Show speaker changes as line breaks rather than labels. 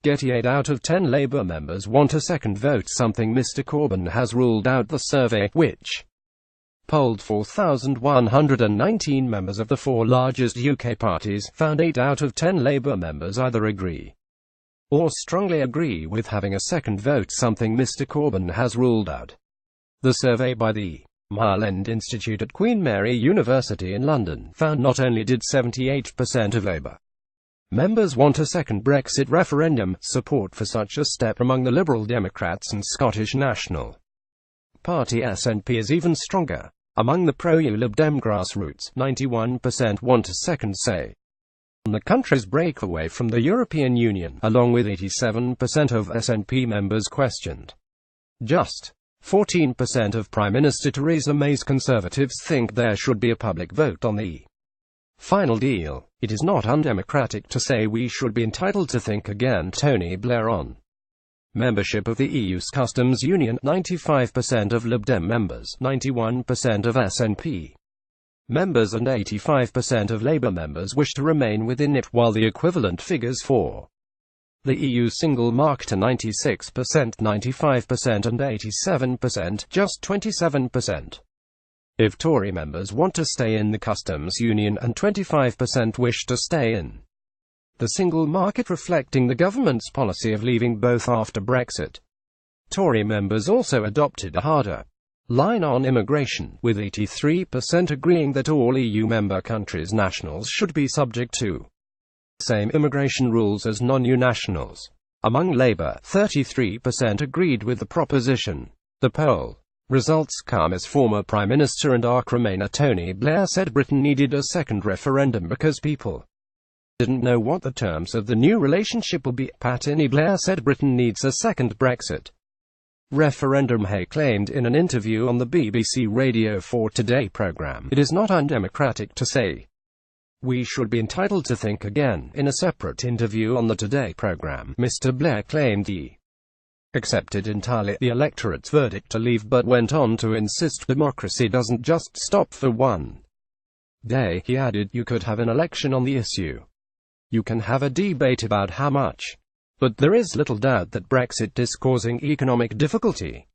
GETTYEight out of 10 Labour members want a second vote, something Mr Corbyn has ruled out. The survey, which polled 4,119 members of the four largest UK parties, found 8 out of 10 Labour members either agree or strongly agree with having a second vote, something Mr Corbyn has ruled out. The survey by the Mile End Institute at Queen Mary University in London found not only did 78% of Labour members want a second Brexit referendum, support for such a step among the Liberal Democrats and Scottish National Party SNP is even stronger. Among the pro-EU Lib Dem grassroots, 91% want a second say on the country's breakaway from the European Union, along with 87% of SNP members questioned. Just 14% of Prime Minister Theresa May's Conservatives think there should be a public vote on the final deal. It is not undemocratic to say we should be entitled to think again. Tony Blair on membership of the EU's customs union, 95% of Lib Dem members, 91% of SNP members and 85% of Labour members wish to remain within it, while the equivalent figures for the EU single market are 96%, 95% and 87%, just 27%. If Tory members want to stay in the customs union and 25% wish to stay in the single market, reflecting the government's policy of leaving both after Brexit. Tory members also adopted a harder line on immigration, with 83% agreeing that all EU member countries' nationals should be subject to the same immigration rules as non-EU nationals. Among Labour, 33% agreed with the proposition. The poll results come as former Prime Minister and ARC Remainer Tony Blair said Britain needed a second referendum because people didn't know what the terms of the new relationship will be. Tony Blair said Britain needs a second Brexit referendum. Hay claimed in an interview on the BBC Radio 4 Today programme, "It is not undemocratic to say we should be entitled to think again." In a separate interview on the Today programme, Mr Blair claimed he accepted entirely the electorate's verdict to leave, but went on to insist democracy doesn't just stop for one day. He added, "You could have an election on the issue. You can have a debate about how much. But there is little doubt that Brexit is causing economic difficulty.